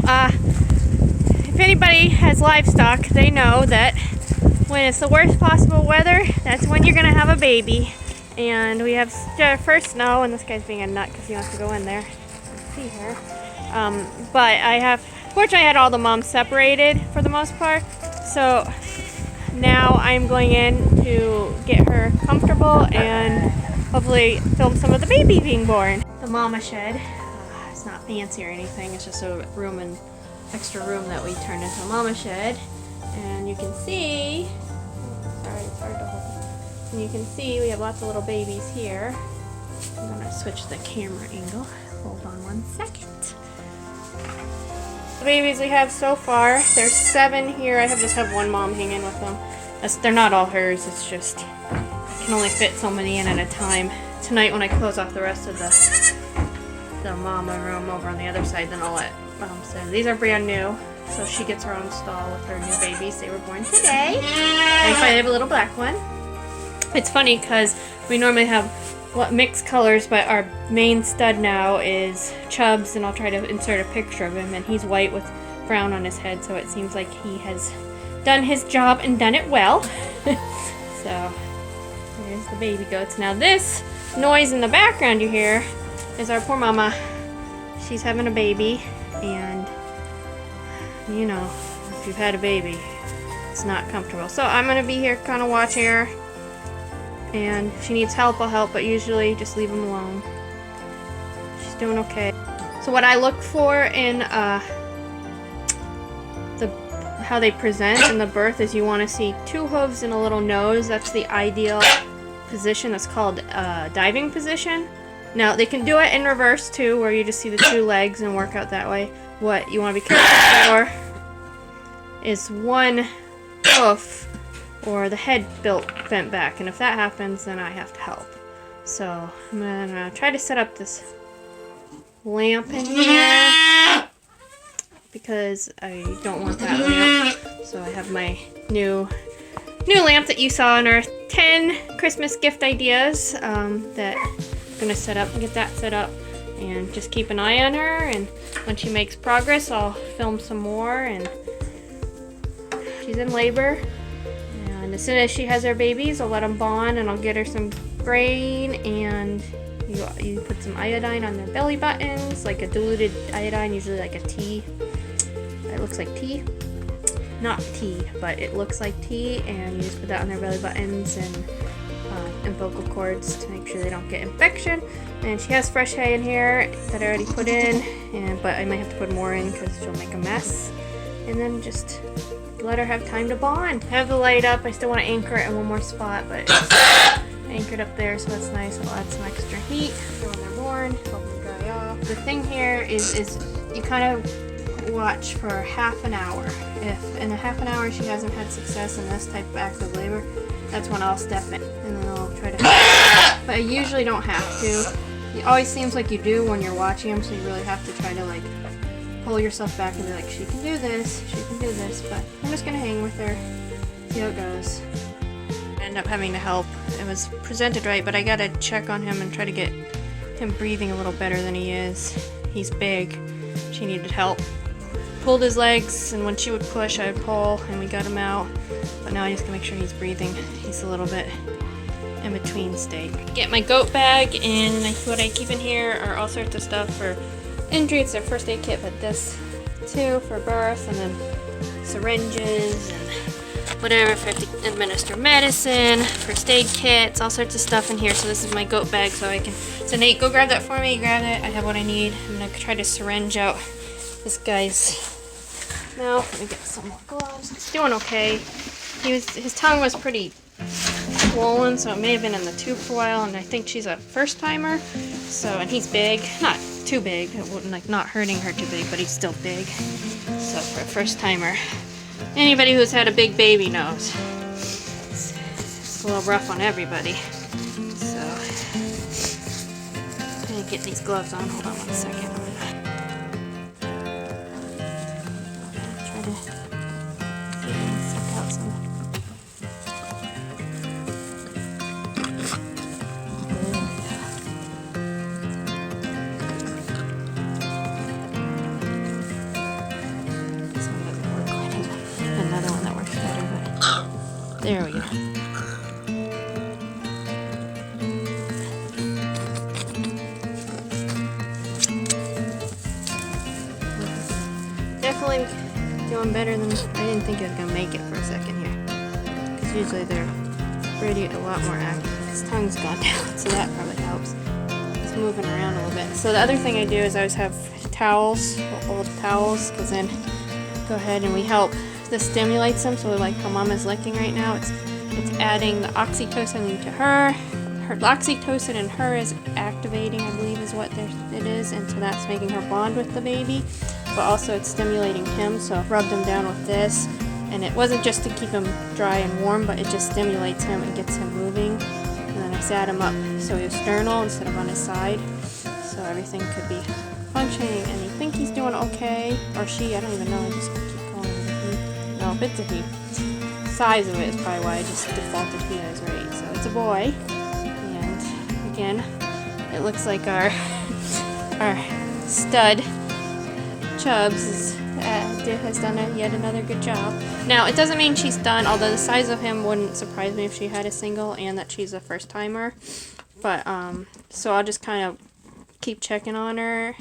if anybody has livestock, they know that when it's the worst possible weather, that's when you're going to have a baby. And we have first snow, and this guy's being a nut because he wants to go in there. Let's see here. But fortunately I had all the moms separated for the most part. So now I'm going in to get her comfortable and hopefully film some of the baby being born. The mama shed. It's not fancy or anything. It's just a room and extra room that we turned into a mama shed. And you can see, sorry, it's hard to hold. And you can see we have lots of little babies here. I'm gonna switch the camera angle. Hold on one second. The babies we have so far, there's 7 here. I just have one mom hanging with them. They're not all hers, it's just, I can only fit so many in at a time. Tonight when I close off the rest of the mama room over on the other side, then I'll let mom sit. These are brand new, so she gets her own stall with her new babies. They were born today. And I have a little black one. It's funny because we normally have mixed colors, but our main stud now is Chubbs, and I'll try to insert a picture of him, and he's white with brown on his head, so it seems like he has done his job and done it well. So there's the baby goats. Now this noise in the background you hear is our poor mama. She's having a baby, and you know, if you've had a baby, it's not comfortable. So I'm gonna be here kind of watching her, and if she needs help, I'll help, but usually just leave them alone. She's doing okay. So what I look for in how they present in the birth is you want to see 2 hooves and a little nose. That's the ideal position. That's called diving position. Now they can do it in reverse too, where you just see the 2 legs and work out that way. What you want to be careful for is 1 hoof or the head bent back, and if that happens, then I have to help. So I'm gonna try to set up this lamp in here because I don't want that lamp. So I have my new lamp that you saw in our 10 Christmas gift ideas that I'm gonna set up and get that set up, and just keep an eye on her, and when she makes progress I'll film some more. And she's in labor, and as soon as she has her babies I'll let them bond, and I'll get her some grain, and you put some iodine on their belly buttons, like a diluted iodine, usually like a tea. It looks like tea. Not tea, but it looks like tea, and you just put that on their belly buttons and umbilical cords to make sure they don't get infection. And she has fresh hay in here that I already put in, but I might have to put more in because she'll make a mess. And then just let her have time to bond. I have the light up. I still want to anchor it in one more spot, but it's anchored up there, so that's nice. It'll add some extra heat for when they're born, help them dry off. The thing here is you kind of watch for half an hour. If in a half an hour she hasn't had success in this type of active labor, that's when I'll step in, and then I'll try to but I usually don't have to. It always seems like you do when you're watching them, so you really have to try to like pull yourself back and be like, she can do this, she can do this. But I'm just gonna hang with her, see how it goes. I end up having to help. It was presented right, but I gotta check on him and try to get him breathing a little better than he is. He's big. She needed help. Pulled his legs, and when she would push, I would pull, and we got him out. But now I just gotta make sure he's breathing. He's a little bit in between state. Get my goat bag, and what I keep in here are all sorts of stuff for injury. It's their first aid kit, but this too for birth, and then syringes and whatever if I have to administer medicine, first aid kits, all sorts of stuff in here. So this is my goat bag, so I can. So Nate, go grab that for me. Grab it. I have what I need. I'm gonna try to syringe out this guy's mouth. Let me get some more gloves. He's doing okay. His tongue was pretty swollen, so it may have been in the tube for a while, and I think she's a first timer. So, and he's big, not too big. It wouldn't like not hurting her too big, but he's still big. So for a first timer, anybody who's had a big baby knows it's a little rough on everybody. So I'm gonna get these gloves on. Hold on one second. There we go. Definitely doing better than I didn't think it was gonna make it for a second here. Because usually they're pretty a lot more active. His tongue's gone down, so that probably helps. It's moving around a little bit. So the other thing I do is I always have towels, old towels, because then go ahead and we help. This stimulates them, so like how Mama's licking right now, it's adding the oxytocin to her. Her oxytocin in her is activating, I believe is what it is, and so that's making her bond with the baby. But also it's stimulating him, so I've rubbed him down with this. And it wasn't just to keep him dry and warm, but it just stimulates him and gets him moving. And then I sat him up so he was sternal instead of on his side. So everything could be functioning. And I think he's doing okay. Or she, I don't even know. I just keep calling it a he. No, it's a he. The size of it is probably why I just defaulted he as right. So it's a boy. And again, it looks like our stud Chubbs has done yet another good job. Now, it doesn't mean she's done, although the size of him wouldn't surprise me if she had a single and that she's a first timer. But, so I'll just kind of keep checking on her.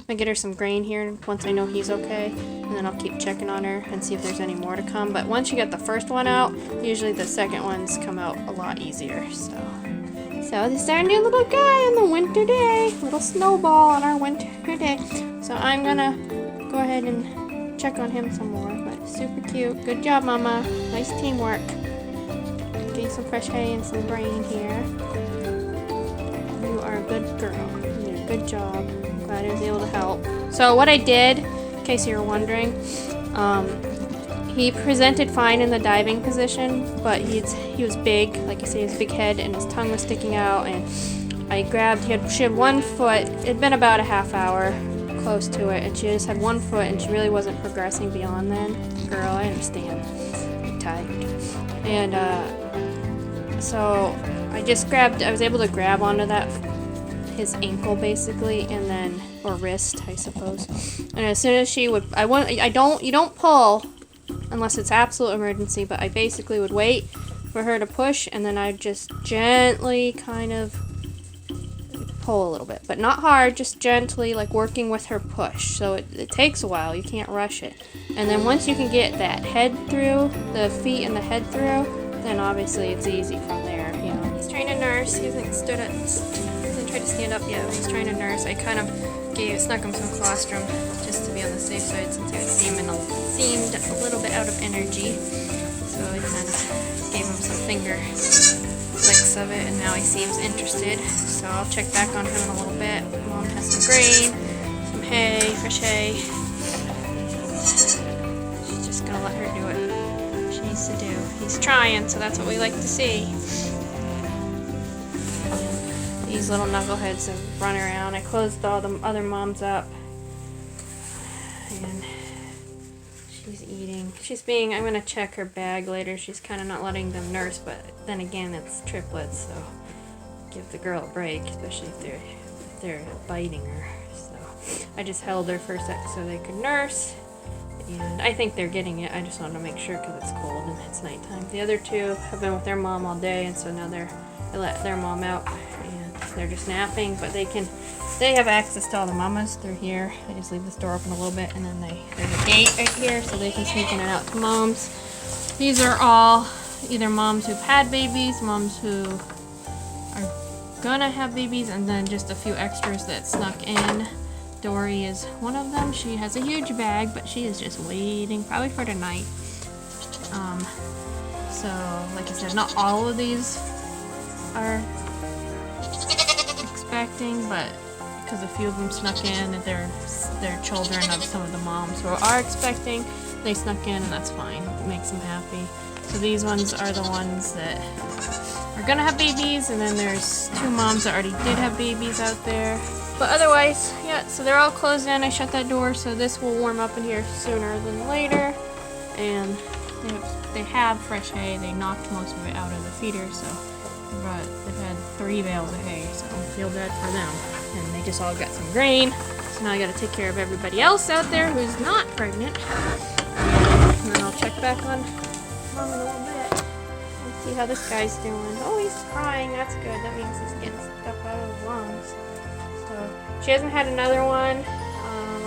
I get her some grain here once I know he's okay, and then I'll keep checking on her and see if there's any more to come. But once you get the first one out, usually the second ones come out a lot easier. So this is our new little guy on the winter day. Little snowball on our winter day. So I'm gonna go ahead and check on him some more. But super cute. Good job, Mama. Nice teamwork. Getting some fresh hay and some grain here. You are a good girl. You did a good job. I'm glad I was able to help. So what I did, in case you were wondering, he presented fine in the diving position, but he was big, like you see, his big head, and his tongue was sticking out. And I grabbed. She had one foot. It'd been about a half hour, close to it, and she just had one foot, and she really wasn't progressing beyond then. Girl, I understand. I'm tired. And so I just grabbed. I was able to grab onto his ankle basically, and then or wrist, I suppose. And as soon as she would, you don't pull unless it's absolute emergency, but I basically would wait for her to push, and then I'd just gently kind of pull a little bit, but not hard, just gently, like working with her push. So it takes a while, you can't rush it. And then once you can get that head through, the feet and the head through, then obviously it's easy from there, you know. He's trying to nurse. He hasn't tried to stand up yet, but he's trying to nurse. I kind of snuck him some colostrum just to be on the safe side, since it seemed a little bit out of energy. So I kind of gave him some finger licks of it, and now he seems interested. So I'll check back on him in a little bit. Mom has some grain, some hay, fresh hay. She's just gonna let her do what she needs to do. He's trying, so that's what we like to see. These little knuckleheads have run around. I closed all the other moms up, and she's eating. I'm gonna check her bag later. She's kind of not letting them nurse, but then again, it's triplets, so give the girl a break, especially if they're biting her. So I just held her for a sec so they could nurse, and I think they're getting it. I just wanted to make sure because it's cold and it's nighttime. The other two have been with their mom all day, and so now they let their mom out, and they're just napping, but they have access to all the mamas through here. I just leave this door open a little bit, and then there's a gate right here, so they can sneak in and out to moms. These are all either moms who've had babies, moms who are gonna have babies, and then just a few extras that snuck in. Dory is one of them. She has a huge bag, but she is just waiting, probably for tonight. So, like I said, not all of these are expecting, but because a few of them snuck in, and they're children of some of the moms who are expecting, they snuck in, and that's fine. It makes them happy. So these ones are the ones that are gonna have babies, and then there's two moms that already did have babies out there. But otherwise, yeah, so they're all closed in. I shut that door, so this will warm up in here sooner than later. And they have fresh hay. They knocked most of it out of the feeder, so but they've had 3 bales of hay, so I feel bad for them. And they just all got some grain, so now I gotta take care of everybody else out there who's not pregnant. And then I'll check back on Mom in a little bit. See how this guy's doing. Oh, he's crying. That's good. That means he's getting stuff out of his lungs. So, she hasn't had another one.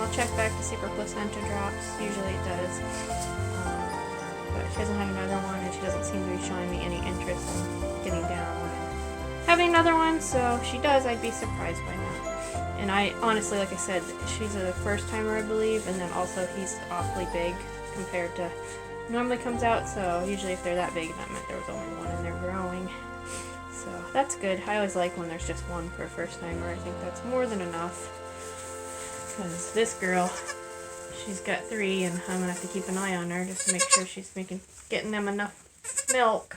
I'll check back to see if her placenta drops. Usually it does. But she hasn't had another one, and she doesn't seem to be showing me any interest in getting down and having another one. So, if she does, I'd be surprised by that. And I, honestly, like I said, she's a first timer, I believe, and then also he's awfully big compared to normally comes out, so usually if they're that big, that meant there was only one and they're growing. So that's good. I always like when there's just one for a first timer. I think that's more than enough. Because this girl, she's got 3, and I'm gonna have to keep an eye on her just to make sure she's getting them enough milk.